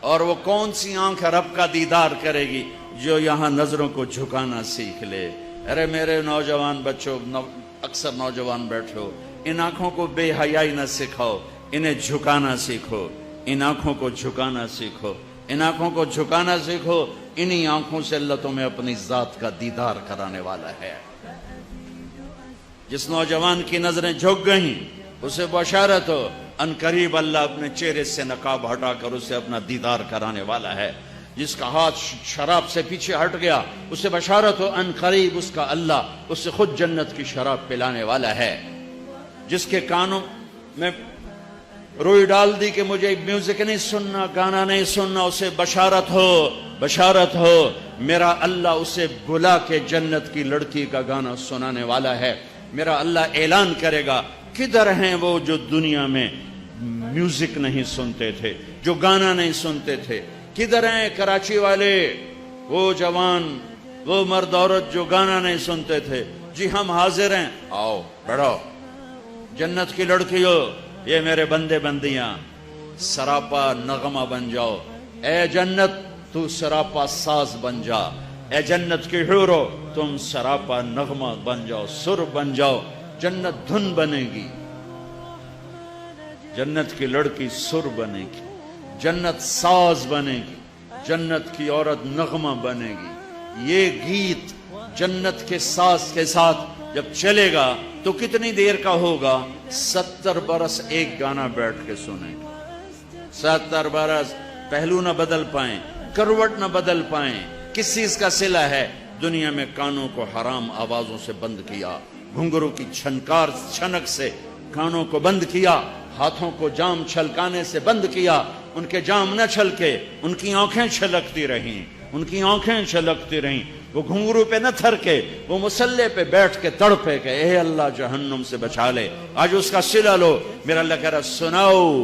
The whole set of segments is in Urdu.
اور وہ کون سی آنکھ رب کا دیدار کرے گی جو یہاں نظروں کو جھکانا سیکھ لے۔ ارے میرے نوجوان بچوں، اکثر نوجوان بیٹھو، ان آنکھوں کو بے حیائی نہ سکھاؤ، انہیں جھکانا سیکھو، ان آنکھوں کو جھکانا سیکھو، ان آنکھوں کو جھکانا سیکھو۔ انہی آنکھوں سے اللہ تمہیں اپنی ذات کا دیدار کرانے والا ہے۔ جس نوجوان کی نظریں جھک گئیں اسے بشارت ہو، ان قریب اللہ اپنے چہرے سے نقاب ہٹا کر اسے اپنا دیدار کرانے والا ہے۔ جس کا ہاتھ شراب سے پیچھے ہٹ گیا اسے بشارت ہو، ان قریب اس کا اللہ اسے خود جنت کی شراب پلانے والا ہے۔ جس کے کانوں میں روئی ڈال دی کہ مجھے میوزک نہیں سننا، گانا نہیں سننا، اسے بشارت ہو میرا اللہ اسے بلا کے جنت کی لڑکی کا گانا سنانے والا ہے۔ میرا اللہ اعلان کرے گا، کدھر ہیں وہ جو دنیا میں میوزک نہیں سنتے تھے، جو گانا نہیں سنتے تھے؟ کدھر ہیں کراچی والے وہ جوان، وہ مرد عورت جو گانا نہیں سنتے تھے؟ جی ہم حاضر ہیں، آؤ بڑھو، جنت کی لڑکیوں، یہ میرے بندے بندیاں، سراپا نغمہ بن جاؤ۔ اے جنت تو سراپا ساز بن جا، اے جنت کی حورو تم سراپا نغمہ بن جاؤ، سر بن جاؤ۔ جنت دھن بنے گی، جنت کی لڑکی سر بنے گی، جنت ساز بنے گی، جنت کی عورت نغمہ بنے گی۔ یہ گیت جنت کے ساز کے ساتھ جب چلے گا تو کتنی دیر کا ہوگا؟ 70 برس ایک گانا بیٹھ کے سنیں گے۔ 70 برس پہلو نہ بدل پائیں، کروٹ نہ بدل پائیں۔ کس چیز کا صلہ ہے؟ دنیا میں کانوں کو حرام آوازوں سے بند کیا، گھنگرو کی چھنکار چھنک سے کانوں کو بند کیا، ہاتھوں کو جام چھلکانے سے بند کیا۔ ان کے جام نہ چھلکے، ان کی آنکھیں چھلکتی رہیں، ان کی آنکھیں چھلکتی رہیں۔ وہ گھنگرو پہ نہ تھرکے، وہ مسلح پہ بیٹھ کے تڑپے کہ اے اللہ جہنم سے بچا لے۔ آج اس کا صلہ لو۔ میرا اللہ کہہ رہا سناؤ،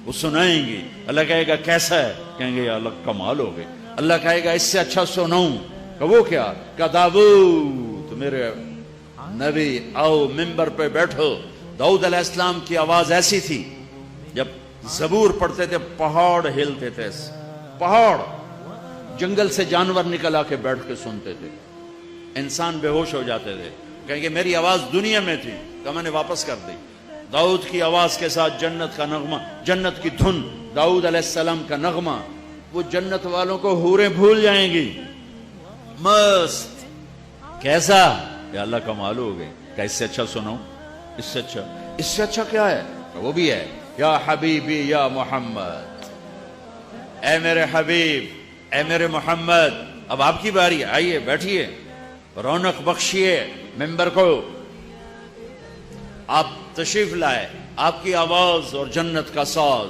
وہ سنائیں گی۔ اللہ کہے گا کیسا ہے؟ کہیں گے یا اللہ کمال ہو گئے۔ اللہ کہے گا اس سے اچھا سناؤں؟ کہ وہ کیا؟ کہ داؤد میرے نبی، آؤ ممبر پہ بیٹھو۔ داؤد علیہ السلام کی آواز ایسی تھی، جب زبور پڑھتے تھے پہاڑ ہلتے تھے، پہاڑ، جنگل سے جانور نکل آ کے بیٹھ کے سنتے تھے، انسان بے ہوش ہو جاتے تھے۔ کہیں کہ میری آواز دنیا میں تھی کہ میں نے واپس کر دی۔ داؤد کی آواز کے ساتھ جنت کا نغمہ، جنت کی دھن، داؤد علیہ السلام کا نغمہ، وہ جنت والوں کو حوریں بھول جائیں گی۔ مست کیسا؟ یا اللہ کمال ہو گئے۔ کہ اس سے اچھا سناؤں؟ اس سے اچھا کیا ہے؟ وہ بھی ہے، یا حبیبی یا محمد، اے میرے حبیب، اے میرے محمد، اب آپ کی باری، آئیے بیٹھیے، رونق بخشیے ممبر کو۔ آپ تشریف لائے، آپ کی آواز اور جنت کا ساز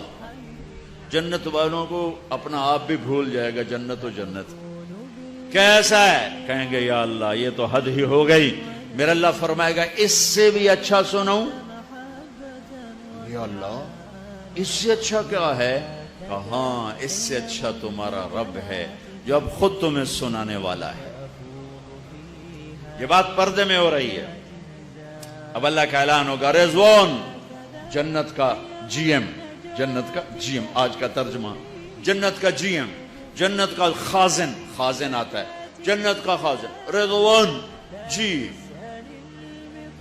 جنت والوں کو اپنا آپ بھی بھول جائے گا۔ جنت و جنت کیسا ہے؟ کہیں گے یا اللہ یہ تو حد ہی ہو گئی۔ میرا اللہ فرمائے گا اس سے بھی اچھا سناؤں؟ یا اللہ اس سے اچھا کیا ہے؟ کہ ہاں اس سے اچھا تمہارا رب ہے جو اب خود تمہیں سنانے والا ہے۔ یہ بات پردے میں ہو رہی ہے۔ اب اللہ کا اعلان ہوگا، رضوان جنت کا جی ایم، جنت کا جی ایم، آج کا ترجمہ جنت کا جی ایم، جنت کا خازن، خازن آتا ہے، جنت کا خازن رضوان جی،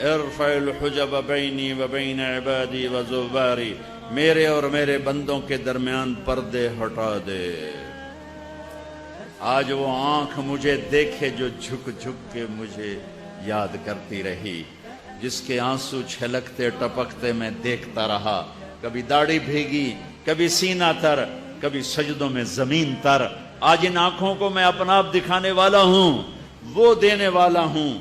ارفع الحجب بینی و بین عبادی و زباری، میرے اور میرے بندوں کے درمیان پردے ہٹا دے۔ آج وہ آنکھ مجھے دیکھے جو جھک جھک کے مجھے یاد کرتی رہی، جس کے آنسو چھلکتے ٹپکتے میں دیکھتا رہا، کبھی داڑھی بھیگی، کبھی سینہ تر، کبھی سجدوں میں زمین تر۔ آج ان آنکھوں کو میں اپنا آپ دکھانے والا ہوں، وہ دینے والا ہوں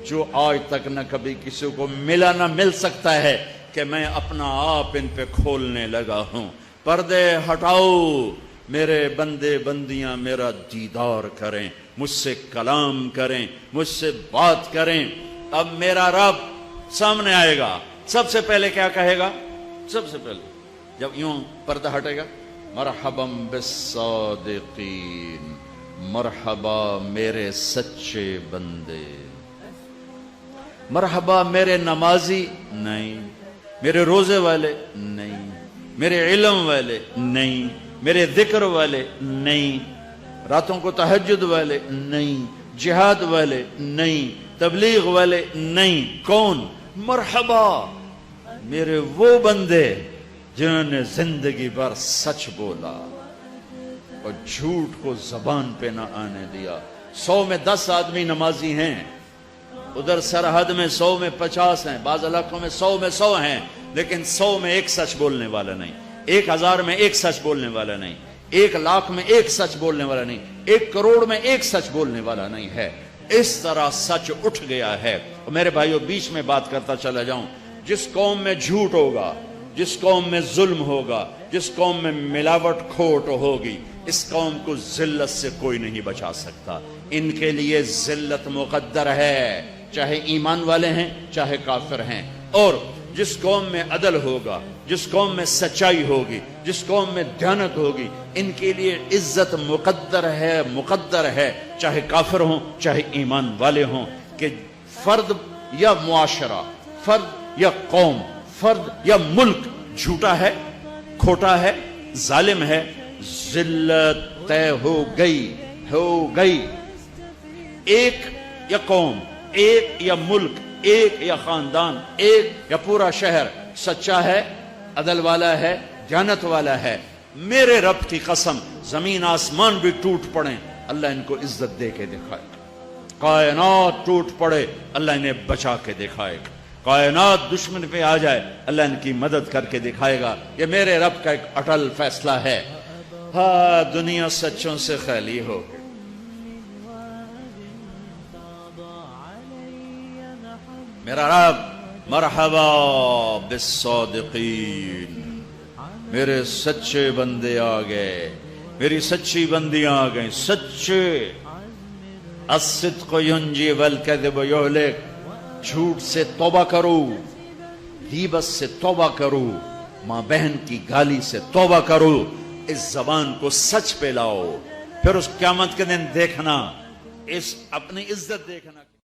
جو آج تک نہ کبھی کسی کو ملا نہ مل سکتا ہے، کہ میں اپنا آپ ان پہ کھولنے لگا ہوں۔ پردے ہٹاؤ، میرے بندے بندیاں میرا دیدار کریں، مجھ سے کلام کریں، مجھ سے بات کریں۔ اب میرا رب سامنے آئے گا، سب سے پہلے کیا کہے گا؟ سب سے پہلے جب یوں پردہ ہٹے گا، مرحبا بالصادقین، مرحبا میرے سچے بندے، مرحبا میرے نمازی نہیں، میرے روزے والے نہیں، میرے علم والے نہیں، میرے ذکر والے نہیں، راتوں کو تہجد والے نہیں، جہاد والے نہیں، تبلیغ والے نہیں، کون؟ مرحبا میرے وہ بندے جنہوں نے زندگی بھر سچ بولا اور جھوٹ کو زبان پہ نہ آنے دیا۔ 100 میں 10 آدمی نمازی ہیں، ادھر سرحد میں 100 میں 50 ہیں، بعض علاقوں میں 100 میں 100 ہیں، لیکن 100 میں ایک سچ بولنے والا نہیں، 1000 میں ایک سچ بولنے والا نہیں، 1,00,000 میں ایک سچ بولنے والا نہیں، 1 کروڑ میں ایک سچ بولنے والا نہیں ہے۔ اس طرح سچ اٹھ گیا ہے۔ اور میرے بھائیوں، بیچ میں بات کرتا چلا جاؤں، جس قوم میں جھوٹ ہوگا، جس قوم میں ظلم ہوگا، جس قوم میں ملاوٹ کھوٹ ہوگی، اس قوم کو ذلت سے کوئی نہیں بچا سکتا۔ ان کے لیے ذلت مقدر ہے، چاہے ایمان والے ہیں چاہے کافر ہیں۔ اور جس قوم میں عدل ہوگا، جس قوم میں سچائی ہوگی، جس قوم میں دیانت ہوگی، ان کے لیے عزت مقدر ہے، چاہے کافر ہوں چاہے ایمان والے ہوں۔ کہ فرد یا معاشرہ، فرد یا قوم، فرد یا ملک جھوٹا ہے، کھوٹا ہے، ظالم ہے، ذلت طے ہو گئی۔ ایک یا قوم، ایک یا ملک، ایک یا خاندان، ایک یا پورا شہر سچا ہے، عدل والا ہے، دیانت والا ہے، میرے رب کی قسم زمین آسمان بھی ٹوٹ پڑیں اللہ ان کو عزت دے کے دکھائے گا، کائنات ٹوٹ پڑے اللہ انہیں بچا کے دکھائے گا، کائنات دشمن پہ آ جائے اللہ ان کی مدد کر کے دکھائے گا۔ یہ میرے رب کا ایک اٹل فیصلہ ہے۔ ہاں، دنیا سچوں سے خالی ہو گئی۔ میرا رب مرحبا بالصادقین، میرے سچے بندے آ گئے، میری سچی بندیاں آ گئیں، سچے۔ الصدق ینجی والکذب یہلک، جھوٹ سے توبہ کرو، غیبت سے توبہ کرو، ماں بہن کی گالی سے توبہ کرو، اس زبان کو سچ پہ لاؤ، پھر اس قیامت کے دن دیکھنا، اس اپنی عزت دیکھنا۔